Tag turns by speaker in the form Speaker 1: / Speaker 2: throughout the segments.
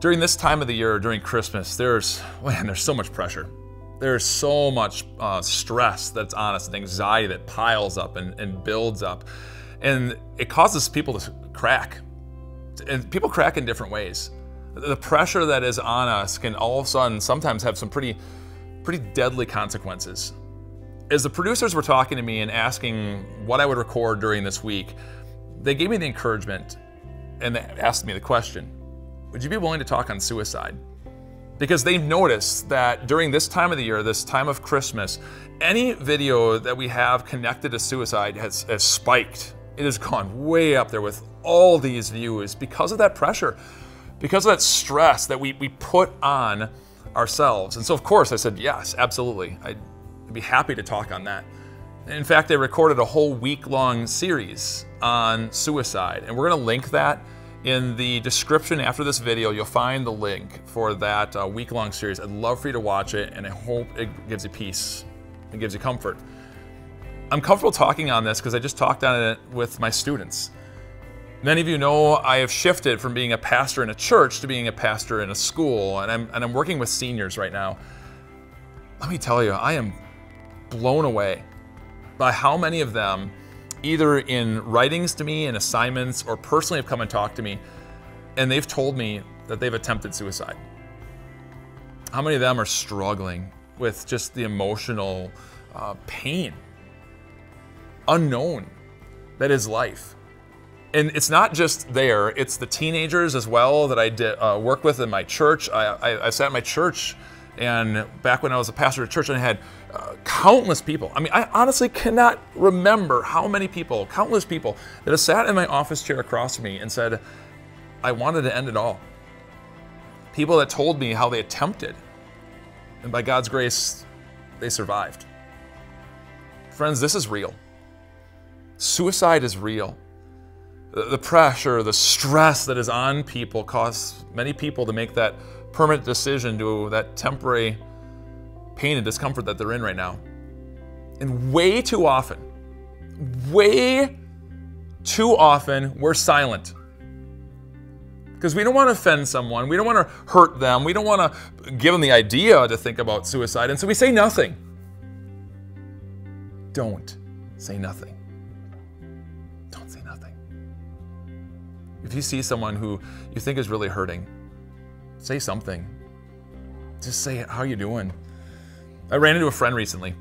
Speaker 1: During this time of the year, during Christmas, there's so much pressure. There's so much stress that's on us and anxiety that piles up and builds up. And it causes people to crack. And people crack in different ways. The pressure that is on us can all of a sudden sometimes have some pretty deadly consequences. As the producers were talking to me and asking what I would record during this week, they gave me the encouragement and they asked me the question, would you be willing to talk on suicide? Because they've noticed that during this time of the year, this time of Christmas, any video that we have connected to suicide has spiked. It has gone way up there with all these views because of that pressure, because of that stress that we put on ourselves. And so of course I said, yes, absolutely. I'd be happy to talk on that. In fact, they recorded a whole week-long series on suicide, and we're gonna link that in the description after this video. You'll find the link for that week-long series. I'd love for you to watch it, and I hope it gives you peace and gives you comfort. I'm comfortable talking on this because I just talked on it with my students. Many of you know I have shifted from being a pastor in a church to being a pastor in a school, and I'm working with seniors right now. Let me tell you, I am blown away by how many of them, either in writings to me, in assignments, or personally have come and talked to me, and they've told me that they've attempted suicide. How many of them are struggling with just the emotional pain, unknown, that is life? And it's not just there, it's the teenagers as well that I work with in my church. I sat in my church, and back when I was a pastor at church, and I had countless people. I mean, I honestly cannot remember how many people, countless people, that have sat in my office chair across from me and said, I wanted to end it all. People that told me how they attempted, and by God's grace, they survived. Friends, this is real. Suicide is real. The pressure, the stress that is on people causes many people to make that permanent decision to that temporary pain and discomfort that they're in right now. And way too often, we're silent. Because we don't want to offend someone, we don't want to hurt them, we don't want to give them the idea to think about suicide, and so we say nothing. Don't say nothing. Don't say nothing. If you see someone who you think is really hurting, say something. Just say, how are you doing? I ran into a friend recently,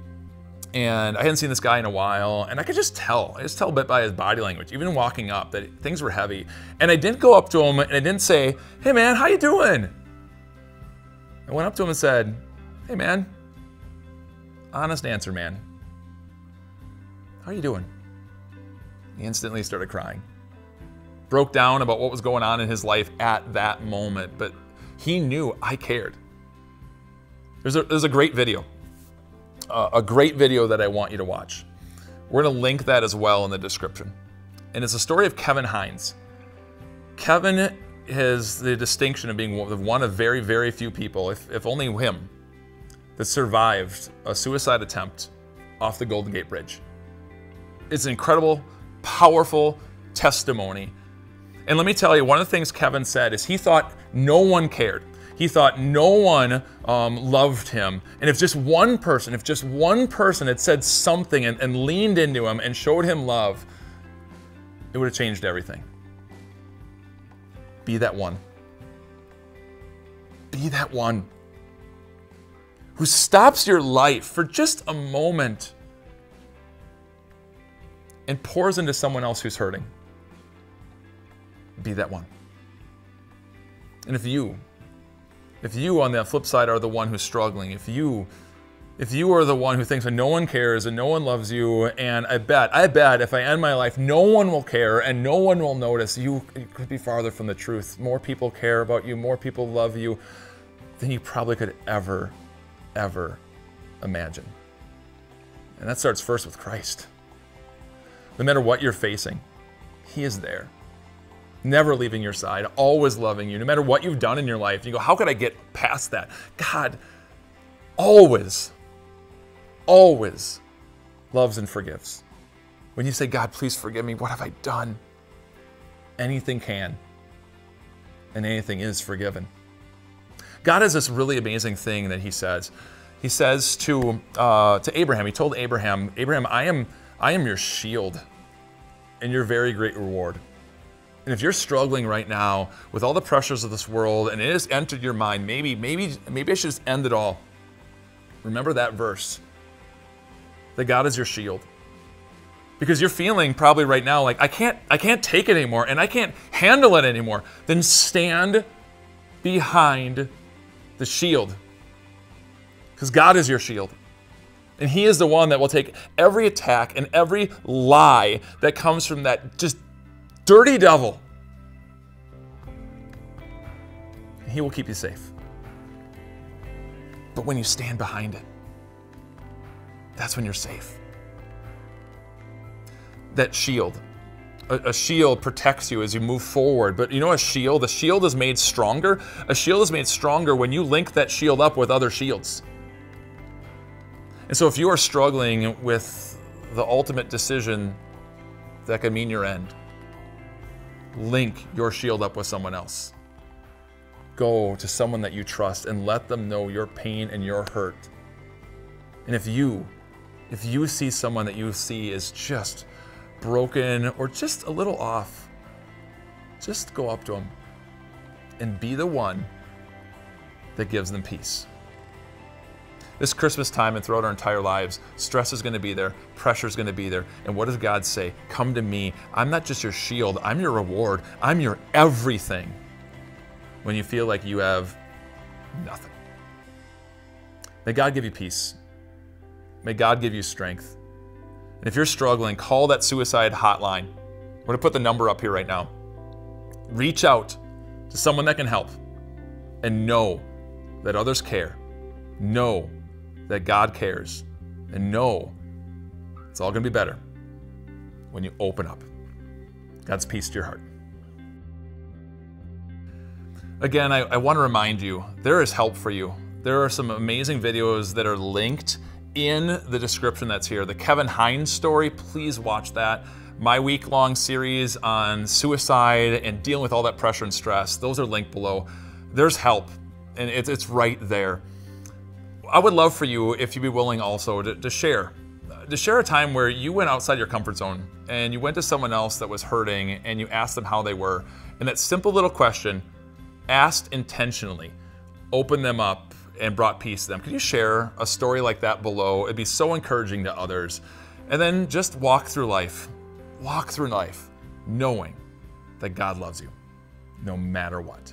Speaker 1: and I hadn't seen this guy in a while, and I could just tell. I just tell a bit by his body language, even walking up, that things were heavy. And I didn't go up to him, and I didn't say, hey man, how you doing? I went up to him and said, hey man, honest answer, man. How are you doing? He instantly started crying. Broke down about what was going on in his life at that moment, but he knew I cared. There's a great video. A great video that I want you to watch. We're going to link that as well in the description. And it's a story of Kevin Hines. Kevin has the distinction of being one of very, very few people, if only him, that survived a suicide attempt off the Golden Gate Bridge. It's an incredible, powerful testimony. And let me tell you, one of the things Kevin said is he thought no one cared. He thought no one loved him. And if just one person had said something and leaned into him and showed him love, it would have changed everything. Be that one. Be that one who stops your life for just a moment and pours into someone else who's hurting. Be that one. And if you on the flip side are the one who's struggling, if you are the one who thinks that no one cares and no one loves you, and I bet if I end my life, no one will care and no one will notice, you could be farther from the truth. More people care about you, more people love you than you probably could ever imagine. And that starts first with Christ. No matter what you're facing, He is there. Never leaving your side, always loving you, no matter what you've done in your life. You go, how could I get past that? God always loves and forgives. When you say, God, please forgive me, what have I done? Anything can, and anything is forgiven. God has this really amazing thing that he says. He says to Abraham, he told Abraham, I am your shield and your very great reward. And if you're struggling right now with all the pressures of this world and it has entered your mind, maybe I should just end it all. Remember that verse, that God is your shield. Because you're feeling probably right now like, I can't take it anymore and I can't handle it anymore. Then stand behind the shield. Because God is your shield. And he is the one that will take every attack and every lie that comes from that just dirty devil. He will keep you safe. But when you stand behind it, that's when you're safe. That shield. A shield protects you as you move forward. But you know a shield is made stronger. A shield is made stronger when you link that shield up with other shields. And so if you are struggling with the ultimate decision that could mean your end, link your shield up with someone else. Go to someone that you trust and let them know your pain and your hurt. And if you see someone that you see is just broken or just a little off, just go up to them and be the one that gives them peace. This Christmas time and throughout our entire lives, stress is going to be there, pressure is going to be there. And what does God say? Come to me. I'm not just your shield, I'm your reward. I'm your everything when you feel like you have nothing. May God give you peace. May God give you strength. And if you're struggling, call that suicide hotline. I'm going to put the number up here right now. Reach out to someone that can help and know that others care. Know that God cares, and know it's all going to be better when you open up. God's peace to your heart. Again, I want to remind you, there is help for you. There are some amazing videos that are linked in the description that's here. The Kevin Hines story, please watch that. My week-long series on suicide and dealing with all that pressure and stress, those are linked below. There's help, and it's right there. I would love for you, if you'd be willing also, to share a time where you went outside your comfort zone and you went to someone else that was hurting and you asked them how they were. And that simple little question, asked intentionally, opened them up and brought peace to them. Could you share a story like that below? It'd be so encouraging to others. And then just walk through life knowing that God loves you no matter what.